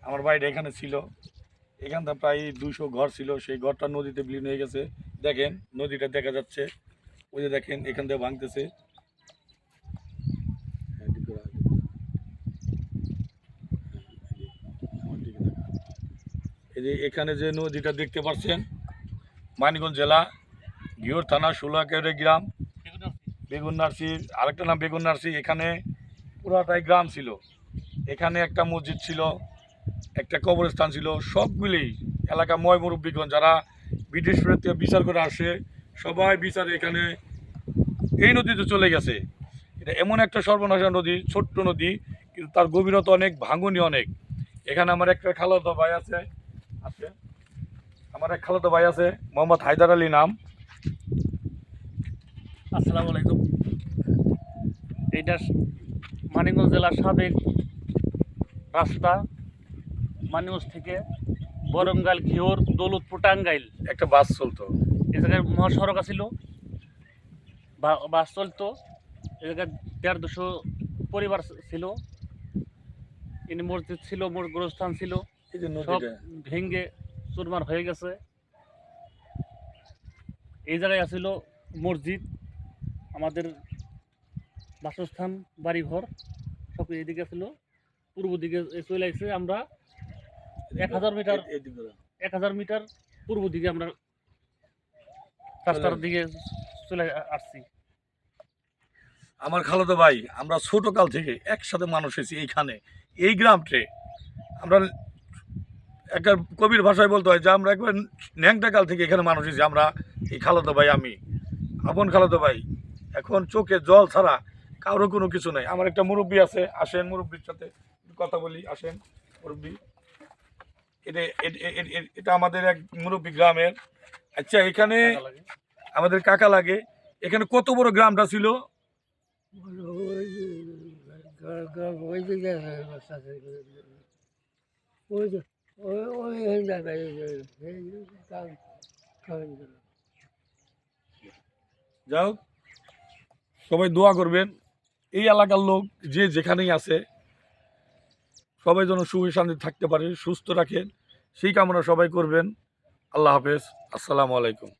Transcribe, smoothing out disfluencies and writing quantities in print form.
আমার বাড়িটা এখানে ছিল, এখানটা প্রায় 200 ঘর ছিল, সেই ঘরটা নদীতে বিলীন হয়ে গেছে। দেখেন নদীটা দেখা যাচ্ছে, ওই যে দেখেন এখান থেকে ভাঙতেছে। এই যে এখানে যে নদীটা দেখতে পাচ্ছেন, মানিকগঞ্জ জেলা ঘিওর থানা 16 গ্রাম বেগুননার্সি, আরেকটা নাম বেগুননার্সি। এখানে পুরাটাই গ্রাম ছিল, এখানে একটা মসজিদ ছিল, একটা কবরস্থান ছিল, সবগুলি এলাকা ময় মুরব্বীগণ যারা ব্রিটিশ থেকে বিচার করে আসে, সবাই বিচারে এখানে এই নদীতে চলে গেছে। এটা এমন একটা সর্বনাশা নদী, ছোট্ট নদী, কিন্তু তার গভীরতা অনেক, ভাঙনি অনেক। এখানে আমার একটা খালাতো ভাই আছে, আমার এক খালাতো ভাই আছে, মোহাম্মদ হায়দার আলী নাম। আসসালামু আলাইকুম। এইটা মানিকগঞ্জ জেলার সাবেক রাস্তা, মানিকগঞ্জ থেকে বরঙ্গাল, ঘিওর, দৌলতপুর, টাঙ্গাইল। একটা বাস চলতো, এই জায়গায় মহাসড়ক আছিল, বাস চলতো। এই জায়গায় 150 পরিবার ছিল, এনে মসজিদ ছিল, গোরস্থান ছিল, এই যে সব নদীটা ভেঙ্গে চুরমার হয়ে গেছে। এই জায়গায় আছিল মসজিদ, আমাদের বাসস্থান, বাড়িঘর সব এইদিকে ছিল। পূর্ব দিকে চলে আসছে, আমরা 1000 মিটার 1000 মিটার পূর্ব দিকে আমরা রাস্তার দিকে চলে আসছি। আমার খালাতো ভাই, আমরা ছোটকাল থেকে একসাথে মানুষ হয়েছি এইখানে, এই গ্রামটে। আমরা একটা কবির ভাষায় বলতে হয় যে আমরা একবার ন্যাংটা কাল থেকে এখানে মানুষ হয়েছি। আমরা এই খালাতো ভাই, আমি আপন খালাতো ভাই, এখন চোখে জল ছাড়া কারো কোনো কিছু নেই। আমার একটা মুরব্বী আছে, আসেন মুরব্বীর সাথে কথা বলি, আসেন মুরব্বী। এটা এটা আমাদের এক মুরব্বী গ্রামের। আচ্ছা, এখানে আমাদের কাকা লাগে। এখানে কত বড় গ্রামটা ছিল? যাও, সবাই দোয়া করবেন এই এলাকার লোক যে যেখানেই আছে সবাই যেন সুখে শান্তি থাকতে পারে, সুস্থ রাখেন, সেই কামনা সবাই করবেন। আল্লাহ হাফেজ, আসসালামু আলাইকুম।